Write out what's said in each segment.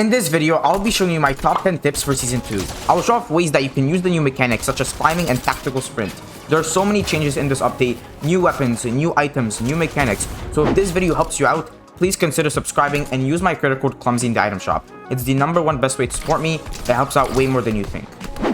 In this video, I'll be showing you my top 10 tips for Season 2. I will show off ways that you can use the new mechanics such as climbing and tactical sprint. There are so many changes in this update, new weapons, new items, new mechanics, so if this video helps you out, please consider subscribing and use my credit code Clumsy in the item shop. It's the #1 best way to support me, that helps out way more than you think.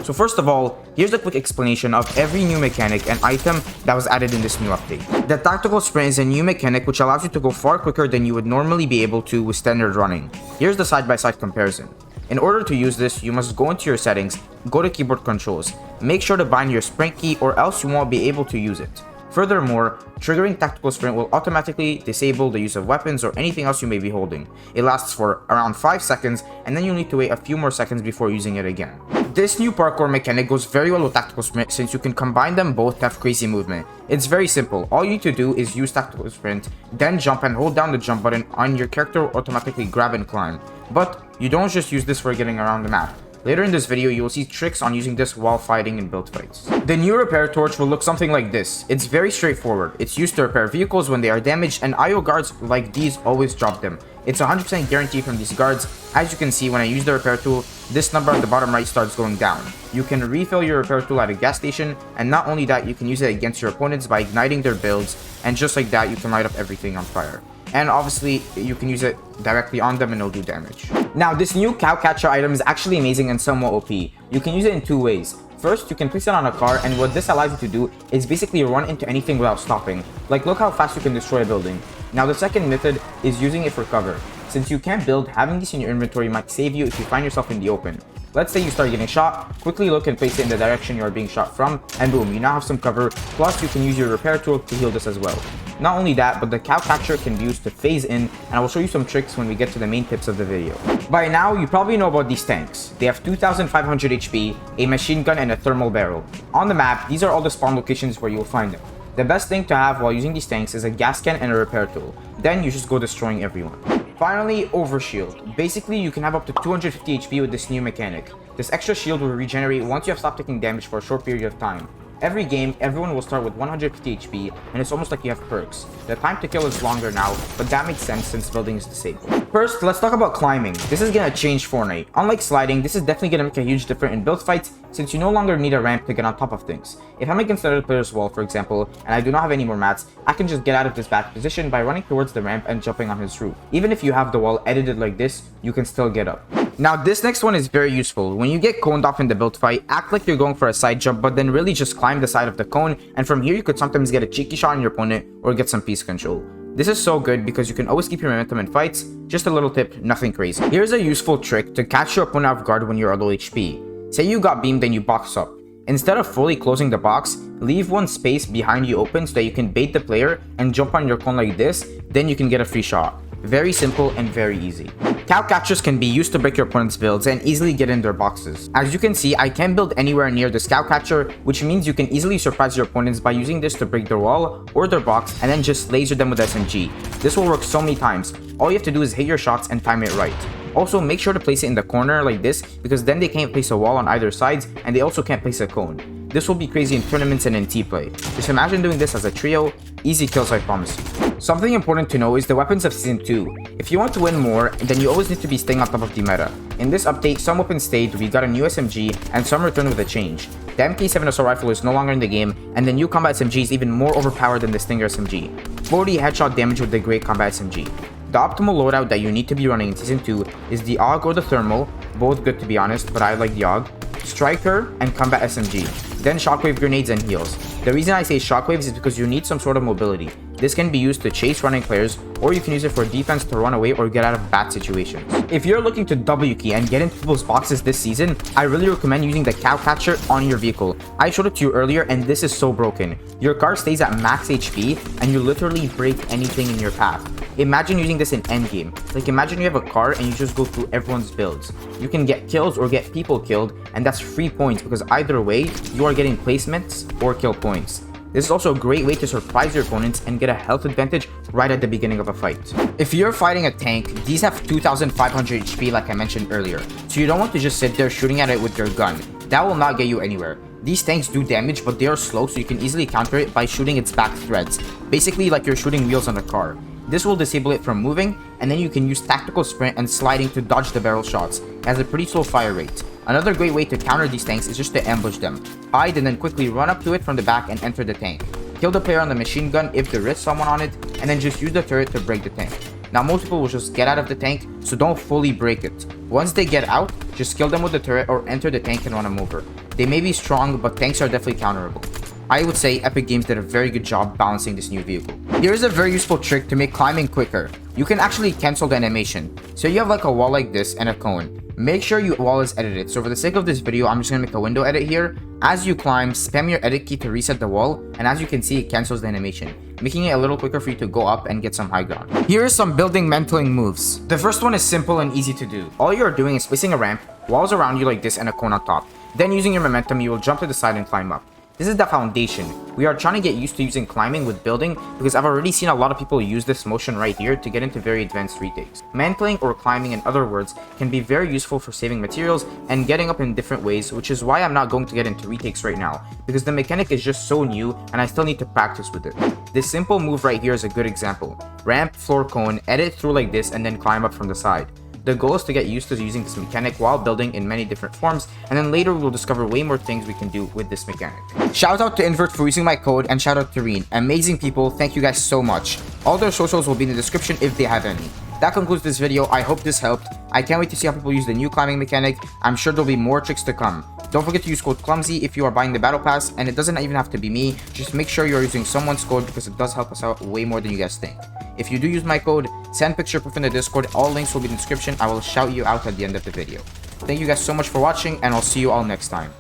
So first of all, here's a quick explanation of every new mechanic and item that was added in this new update. The tactical sprint is a new mechanic which allows you to go far quicker than you would normally be able to with standard running. Here's the side-by-side comparison. In order to use this, you must go into your settings, go to keyboard controls, make sure to bind your sprint key or else you won't be able to use it. Furthermore, triggering tactical sprint will automatically disable the use of weapons or anything else you may be holding. It lasts for around 5 seconds and then you'll need to wait a few more seconds before using it again. This new parkour mechanic goes very well with tactical sprint since you can combine them both to have crazy movement. It's very simple. All you need to do is use tactical sprint, then jump and hold down the jump button on your character will automatically grab and climb. But you don't just use this for getting around the map. Later in this video, you will see tricks on using this while fighting in build fights. The new repair torch will look something like this. It's very straightforward. It's used to repair vehicles when they are damaged and IO guards like these always drop them. It's 100% guarantee from these guards. As you can see, when I use the repair tool, this number at the bottom right starts going down. You can refill your repair tool at a gas station, and not only that, you can use it against your opponents by igniting their builds, and just like that, you can light up everything on fire. And obviously, you can use it directly on them and it'll do damage. Now, this new cow catcher item is actually amazing and somewhat OP. You can use it in 2 ways. First, you can place it on a car, and what this allows you to do is basically run into anything without stopping. Like, look how fast you can destroy a building. Now, the second method is using it for cover. Since you can't build, having this in your inventory might save you if you find yourself in the open. Let's say you start getting shot, quickly look and place it in the direction you are being shot from, and boom, you now have some cover, plus you can use your repair tool to heal this as well. Not only that, but the cow catcher can be used to phase in, and I will show you some tricks when we get to the main tips of the video. By now, you probably know about these tanks. They have 2500 HP, a machine gun, and a thermal barrel. On the map, these are all the spawn locations where you will find them. The best thing to have while using these tanks is a gas can and a repair tool. Then you just go destroying everyone. Finally, Overshield. Basically, you can have up to 250 HP with this new mechanic. This extra shield will regenerate once you have stopped taking damage for a short period of time. Every game, everyone will start with 150 HP, and it's almost like you have perks. The time to kill is longer now, but that makes sense since building is disabled. First, let's talk about climbing. This is gonna change Fortnite. Unlike sliding, this is definitely gonna make a huge difference in build fights, since you no longer need a ramp to get on top of things. If I'm against another player's wall, for example, and I do not have any more mats, I can just get out of this bad position by running towards the ramp and jumping on his roof. Even if you have the wall edited like this, you can still get up. Now, this next one is very useful. When you get coned off in the build fight, act like you're going for a side jump, but then really just climb the side of the cone, and from here you could sometimes get a cheeky shot on your opponent or get some piece control. This is so good because you can always keep your momentum in fights. Just a little tip, nothing crazy. Here's a useful trick to catch your opponent off guard when you're at low HP. Say you got beamed and you box up. Instead of fully closing the box, leave one space behind you open so that you can bait the player and jump on your cone like this, then you can get a free shot. Very simple and very easy. Cow catchers can be used to break your opponent's builds and easily get in their boxes. As you can see, I can't build anywhere near this cow catcher, which means you can easily surprise your opponents by using this to break their wall or their box and then just laser them with SMG. This will work so many times. All you have to do is hit your shots and time it right. Also, make sure to place it in the corner like this because then they can't place a wall on either sides and they also can't place a cone. This will be crazy in tournaments and in T-play. Just imagine doing this as a trio. Easy kills, I promise you. Something important to know is the weapons of Season 2. If you want to win more, then you always need to be staying on top of the meta. In this update, some weapons stayed, we got a new SMG, and some returned with a change. The MK7 assault rifle is no longer in the game, and the new combat SMG is even more overpowered than the Stinger SMG. 40 headshot damage with the great combat SMG. The optimal loadout that you need to be running in Season 2 is the AUG or the Thermal, both good to be honest, but I like the AUG, Striker, and Combat SMG, then Shockwave grenades and heals. The reason I say shockwaves is because you need some sort of mobility. This can be used to chase running players, or you can use it for defense to run away or get out of bad situations. If you're looking to W key and get into people's boxes this season, I really recommend using the cow catcher on your vehicle. I showed it to you earlier and this is so broken. Your car stays at max HP and you literally break anything in your path. Imagine using this in endgame. Like imagine you have a car and you just go through everyone's builds. You can get kills or get people killed, and that's free points because either way, you are getting placements or kill points. This is also a great way to surprise your opponents and get a health advantage right at the beginning of a fight. If you're fighting a tank, these have 2500 HP like I mentioned earlier, so you don't want to just sit there shooting at it with your gun. That will not get you anywhere. These tanks do damage, but they are slow, so you can easily counter it by shooting its back threads, basically like you're shooting wheels on a car. This will disable it from moving, and then you can use tactical sprint and sliding to dodge the barrel shots. It has a pretty slow fire rate. Another great way to counter these tanks is just to ambush them. Hide and then quickly run up to it from the back and enter the tank. Kill the player on the machine gun if there is someone on it, and then just use the turret to break the tank. Now most people will just get out of the tank, so don't fully break it. Once they get out, just kill them with the turret or enter the tank and run them over. They may be strong, but tanks are definitely counterable. I would say Epic Games did a very good job balancing this new vehicle. Here's a very useful trick to make climbing quicker. You can actually cancel the animation. So you have like a wall like this and a cone. Make sure your wall is edited. So for the sake of this video, I'm just gonna make a window edit here. As you climb, spam your edit key to reset the wall, and as you can see, it cancels the animation, making it a little quicker for you to go up and get some high ground. Here are some building mantling moves. The first one is simple and easy to do. All you're doing is placing a ramp, walls around you like this, and a cone on top. Then using your momentum, you will jump to the side and climb up. This is the foundation. We are trying to get used to using climbing with building because I've already seen a lot of people use this motion right here to get into very advanced retakes. Mantling or climbing, in other words, can be very useful for saving materials and getting up in different ways, which is why I'm not going to get into retakes right now because the mechanic is just so new and I still need to practice with it. This simple move right here is a good example. Ramp, floor, cone, edit through like this, and then climb up from the side. The goal is to get used to using this mechanic while building in many different forms, and then later we will discover way more things we can do with this mechanic. Shout out to Invert for using my code, and shout out to Reen. Amazing people, thank you guys so much. All their socials will be in the description if they have any. That concludes this video. I hope this helped. I can't wait to see how people use the new climbing mechanic. I'm sure there'll be more tricks to come. Don't forget to use code clumsy if you are buying the battle pass, and it doesn't even have to be me. Just make sure you're using someone's code because it does help us out way more than you guys think. If you do use my code, send picture proof in the Discord. All links will be in the description. I will shout you out at the end of the video. Thank you guys so much for watching, and I'll see you all next time.